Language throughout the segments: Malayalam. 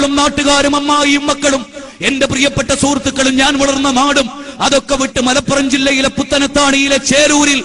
മക്കളും നാട്ടുകാരും അമ്മായിയും മക്കളും എന്റെ പ്രിയപ്പെട്ട സുഹൃത്തുക്കളും ഞാൻ വളർന്ന നാടും അതൊക്കെ വിട്ട് മലപ്പുറം ജില്ലയിലെ പുത്തനത്താണിയിലെ ചേരൂരിൽ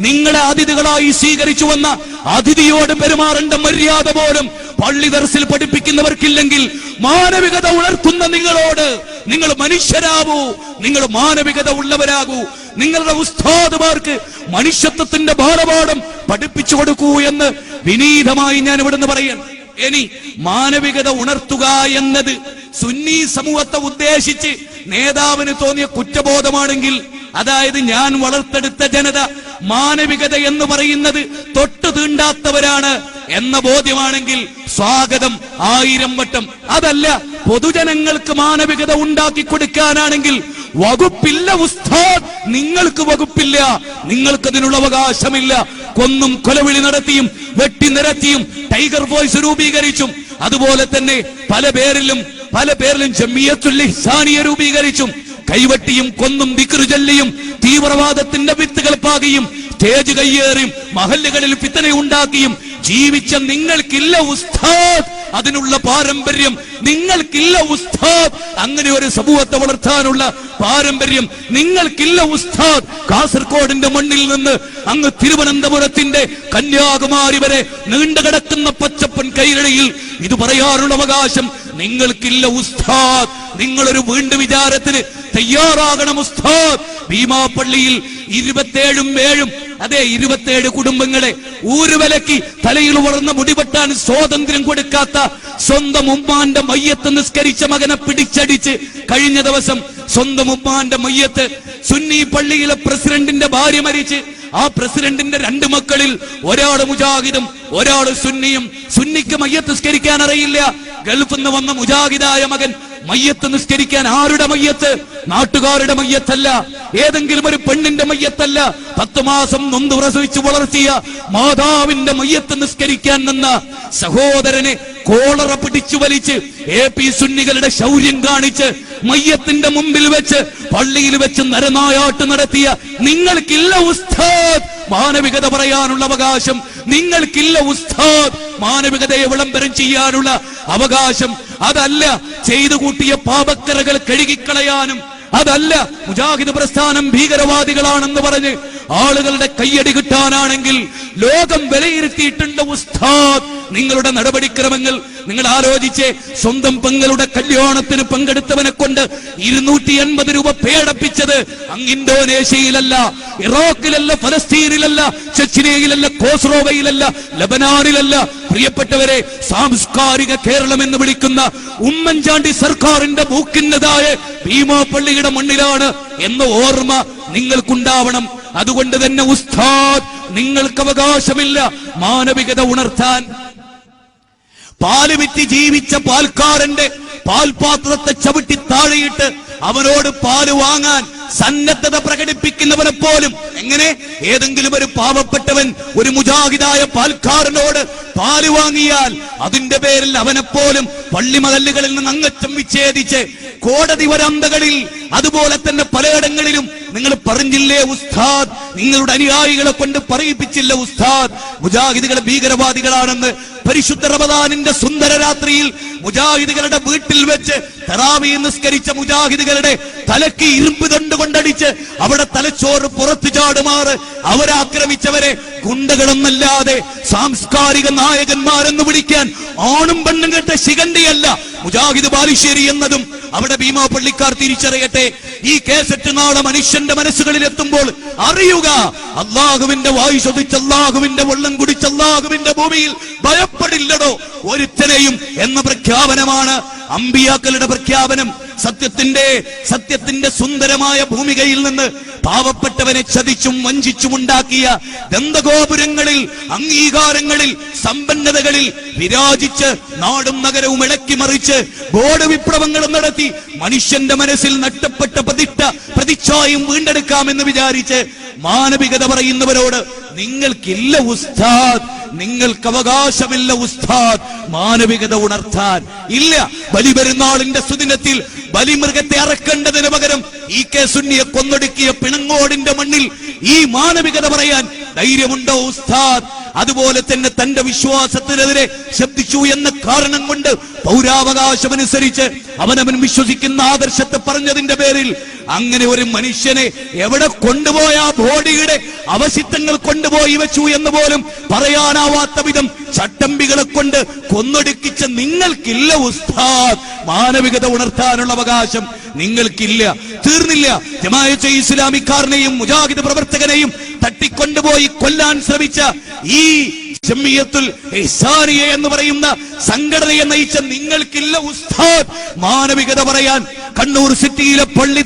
നിങ്ങളെ അതിഥികളായി സ്വീകരിച്ചു വന്ന അതിഥിയോട് പെരുമാറേണ്ട മര്യാദ പോലും പള്ളി ദർസിൽ പഠിപ്പിക്കുന്നവർക്കില്ലെങ്കിൽ മാനവികത ഉണർത്തുന്ന നിങ്ങളോട് നിങ്ങൾ മനുഷ്യരാകൂ, നിങ്ങൾ മാനവികത ഉള്ളവരാകൂ, നിങ്ങളുടെ ഉസ്താദുമാർക്ക് മനുഷ്യത്വത്തിന്റെ ബാലപാഠം പഠിപ്പിച്ചു കൊടുക്കൂ എന്ന് വിനീതമായി ഞാൻ ഇവിടുന്ന് പറയാൻ. ഇനി മാനവികത ഉണർത്തുക എന്നത് സുന്നി സമൂഹത്തെ ഉദ്ദേശിച്ച് നേതാവിന് തോന്നിയ കുറ്റബോധമാണെങ്കിൽ, അതായത് ഞാൻ വളർത്തെടുത്ത ജനത മാനവികത എന്ന് പറയുന്നത് തൊട്ടു തീണ്ടാത്തവരാണ് എന്ന ബോധ്യമാണെങ്കിൽ സ്വാഗതം 1000 വട്ടം. അതല്ല, പൊതുജനങ്ങൾക്ക് മാനവികത ഉണ്ടാക്കി കൊടുക്കാനാണെങ്കിൽ വകുപ്പില്ല ഉസ്താദ്, നിങ്ങൾക്ക് വകുപ്പില്ല, നിങ്ങൾക്കതിനുള്ള അവകാശമില്ല. കൊന്നും കൊലവിളി നടത്തിയും വെട്ടി നിരത്തിയും ടൈഗർ ഫോഴ്സ് രൂപീകരിച്ചും അതുപോലെ തന്നെ പല പേരിലും ജമിയത്തുൽ ഇഹ്സാനിയ രൂപീകരിച്ചും കൈവെട്ടിയും കൊന്നും ദിക്ർ ചൊല്ലിയും തീവ്രവാദത്തിന്റെ വിത്തുകൾ പാകിയും സ്റ്റേജ് കയ്യേറിയും മഹല്ലുകളിൽ ഫിത്ന ഉണ്ടാക്കിയും ജീവിച്ച നിങ്ങൾക്കില്ല ഉസ്താദ് അതിനുള്ള പാരമ്പര്യം, നിങ്ങൾക്കില്ല ഉസ്താദ് അങ്ങനെ ഒരു സമൂഹത്തെ വളർത്താനുള്ള പാരമ്പര്യം, നിങ്ങൾക്കില്ല ഉസ്താദ് കാസർഗോഡിന്റെ മണ്ണിൽ നിന്ന് അങ്ങ് തിരുവനന്തപുരത്തിന്റെ കന്യാകുമാരി വരെ നീണ്ടുകിടക്കുന്ന പച്ചപ്പൻ കൈരളിയിൽ ഇത് പറയാനുള്ള അവകാശം നിങ്ങൾക്കില്ല ഉസ്താദ്. നിങ്ങളൊരു വീണ്ടും വിചാരത്തിന് തയ്യാറാകണം ഉസ്താദ്. ഭീമാപ്പള്ളിയിൽ 27 കുടുംബങ്ങളെ ഊരുവിലക്കി തലയിൽ വളർന്ന മുടിവെട്ടാൻ സ്വാതന്ത്ര്യം കൊടുക്കാത്ത സ്വന്തം ഉമ്മാന്റെ മയ്യത്ത് നിസ്കരിച്ച മകനെ പിടിച്ചടിച്ച് കഴിഞ്ഞ ദിവസം സ്വന്തം ഉമ്മാന്റെ മയ്യത്ത് സുന്നി പള്ളിയിലെ പ്രസിഡന്റിന്റെ ഭാര്യ മരിച്ച് ആ പ്രസിഡന്റിന്റെ 2 മക്കളിൽ ഒരാള് മുജാഹിദും ഒരാള് സുന്നിയും. സുന്നിക്ക് മയ്യത്ത് നിസ്കരിക്കാൻ അറിയില്ല. ഗൾഫിൽ നിന്ന് വന്ന മുജാഹിദായ മകൻ മയ്യത്ത് നിസ്കരിക്കാൻ ആരുടെ മയ്യത്ത്? നാട്ടുകാരുടെ മയ്യത്തല്ല, ഏതെങ്കിലും ഒരു പെണ്ണിന്റെ മയ്യത്തല്ല, 10 മാസം നൊന്ത് പ്രസവിച്ച് വളർത്തിയ മാതാവിന്റെ മയ്യത്ത് നിസ്കരിക്കാൻ നിന്ന സഹോദരനെ കോളറ പിടിച്ചു വലിച്ച് AP സുന്നികളുടെ ശൗര്യം കാണിച്ച് മയ്യത്തിന്റെ മുമ്പിൽ വെച്ച് പള്ളിയിൽ വെച്ച് നരനായാട്ട് നടത്തിയ നിങ്ങൾക്കില്ല ഉസ്താദ് മാനവികത പറയാനുള്ള അവകാശം, നിങ്ങൾക്കില്ല ഉസ്താദ് മാനവികതയെ വിളംബരം ചെയ്യാനുള്ള അവകാശം. അതല്ല ചെയ്തു കൂട്ടിയ പാപക്കറകൾ കഴുകിക്കളയാനും, അതല്ല മുജാഹിദ് പ്രസ്ഥാനം ഭീകരവാദികളാണെന്ന് പറഞ്ഞ് ആളുകളുടെ കയ്യടി കിട്ടാനാണെങ്കിൽ ലോകം വിലയിരുത്തിയിട്ടുണ്ട് ഉസ്താദ് നിങ്ങളുടെ നടപടിക്രമങ്ങൾ. നിങ്ങൾ ആലോചിച്ചേ, സ്വന്തം പെങ്ങളുടെ കല്യാണത്തിന് പങ്കെടുത്തവനെ കൊണ്ട് 280 രൂപ പേടപ്പിച്ചത് അങ്ങ് ഇന്തോനേഷ്യയിലല്ല, ഇറാഖിലല്ല, ഫലസ്തീനിലല്ല, ചെച്നിയയിലല്ല, കോസ്റോവയിലല്ല, ലബനാനിലല്ല. പ്രിയപ്പെട്ടവരെ, സാംസ്കാരിക കേരളം എന്ന് വിളിക്കുന്ന ഉമ്മൻചാണ്ടി സർക്കാരിന്റെ മൂക്കിന്നതായ ഭീമാപ്പള്ളിയുടെ മണ്ണിലാണ് എന്ന ഓർമ്മ നിങ്ങൾക്കുണ്ടാവണം. അതുകൊണ്ട് തന്നെ ഉസ്താദ് നിങ്ങൾക്ക് അവകാശമില്ല മാനവികത ഉണർത്താൻ. പാല് വിറ്റ് ജീവിച്ച പാൽക്കാരന്റെ പാൽപാത്രത്തെ ചവിട്ടി താഴെയിട്ട് അവനോട് പാല് വാങ്ങാൻ സന്നദ്ധത പ്രകടിപ്പിക്കുന്നവനെ പോലും എങ്ങനെ ഏതെങ്കിലും ഒരു പാവപ്പെട്ടവൻ ഒരു മുജാഹിദായ പാൽക്കാരനോട് പാല് വാങ്ങിയാൽ അതിന്റെ പേരിൽ അവനെപ്പോലും പള്ളിമഹല്ലുകളിൽ നിന്ന് അംഗത്വം വിച്ഛേദിച്ച് കോടതി വരാന്തകളിൽ അതുപോലെ തന്നെ പലയിടങ്ങളിലും നിങ്ങൾ പറഞ്ഞില്ലേ ഉസ്താദ്, നിങ്ങളുടെ അനുയായികളെ കൊണ്ട് പറയിപ്പിച്ചില്ല ഉസ്താദ് മുജാഹിദുകൾ ഭീകരവാദികളാണെന്ന്. പരിശുദ്ധ റമദാനിന്റെ സുന്ദര രാത്രിയിൽ മുജാഹിദുകളുടെ വീട്ടിൽ വെച്ച് തറാവീഹ് നിസ്കരിച്ച മുജാഹിദുകളുടെ തലക്ക് ഇരുമ്പ് ദണ്ട് കൊണ്ടടിച്ച് അവിടെ തലച്ചോറ് പുറത്തു ചാടുമാറ് അവരാക്രമിച്ചവരെ ഗുണ്ടകളെന്നല്ലാതെ സാംസ്കാരിക നായകന്മാരെന്ന് വിളിക്കാൻ ആണും പെണ്ണും കേട്ട ശിഖണ്ഡിയല്ല മുജാഹിദ് ബാലുശ്ശേരി എന്നതും അവിടെ ഭീമാപ്പള്ളിക്കാർ തിരിച്ചറിയട്ടെ. ഈ കേസറ്റ് നാളെ മനുഷ്യന്റെ മനസ്സുകളിൽ എത്തുമ്പോൾ അറിയുക, അള്ളാഹുവിന്റെ വായു ശ്വസിച്ച് അള്ളാഹുവിന്റെ വെള്ളം കുടിച്ച് അള്ളാഹുവിന്റെ ഭൂമിയിൽ ഭയപ്പെടില്ലടോ ഒരുത്തനെയും എന്ന പ്രഖ്യാപനമാണ് അമ്പിയാക്കളുടെ പ്രഖ്യാപനം. സത്യത്തിന്റെ സുന്ദരമായ ഭൂമികയിൽ നിന്ന് പാവപ്പെട്ടവനെ ചതിച്ചും വഞ്ചിച്ചും ഉണ്ടാക്കിയ ദന്തഗോപുരങ്ങളിൽ, അംഗീകാരങ്ങളിൽ, സമ്പന്നതകളിൽ വിരാജിച്ച് നാടും നഗരവും ഇളക്കി മറിച്ച് ബോർഡ് വിപ്ലവങ്ങളും നടത്തി മനുഷ്യന്റെ മനസ്സിൽ നഷ്ടപ്പെട്ട പ്രതിച്ഛായും വീണ്ടെടുക്കാമെന്ന് വിചാരിച്ച് മാനവികത പറയുന്നവരോട് നിങ്ങൾക്കില്ല ഉസ്താദ്, നിങ്ങൾക്ക് അവകാശമില്ല ഉസ്താദ് മാനവികത ഉണർത്താൻ. ഇല്ല, ബലിപെരുന്നാളിന്റെ സുദിനത്തിൽ ബലിമൃഗത്തെ അറക്കേണ്ടതിന് പകരം EK സുന്നിയെ കൊന്നൊടുക്കിയ പിണങ്ങോടിന്റെ മണ്ണിൽ ഈ മാനവികത പറയാൻ ധൈര്യമുണ്ടോ ഉസ്താദ്? അതുപോലെ തന്നെ തന്റെ വിശ്വാസത്തിനെതിരെ ശബ്ദിച്ചു എന്ന കാരണം കൊണ്ട് പൗരാവകാശമനുസരിച്ച് അവനവൻ വിശ്വസിക്കുന്ന ആദർശത്തെ പറഞ്ഞതിന്റെ പേരിൽ അങ്ങനെ ഒരു മനുഷ്യനെ എവിടെ കൊണ്ടുപോയ ആ ബോഡിയുടെ അവശിഷ്ടങ്ങൾ കൊണ്ടുപോയി വെച്ചു എന്ന് പോലും പറയാനാവാത്ത വിധം ചട്ടമ്പികളെ കൊണ്ട് കൊന്നൊടുക്കിച്ച നിങ്ങൾക്കില്ല ഉസ്താദ്. മാനവികത ഉണർത്താനുള്ള അവകാശം നിങ്ങൾക്കില്ല. തീർന്നില്ല. ജമാഅത്തെ ഇസ്ലാമിക്കാരനെയും മുജാഹിദ് പ്രവർത്തകനെയും തട്ടിക്കൊണ്ടുപോയി കൊല്ലാൻ ശ്രമിച്ച ഈ ജമിയത്തുൽ ഇഹ്സാനിയ എന്ന് പറയുന്ന സംഘടനയെ നയിച്ച നിങ്ങൾക്കില്ല ഉസ്താദ് മാനവികത പറയാൻ. കണ്ണൂർ സിറ്റിയിലെ പള്ളി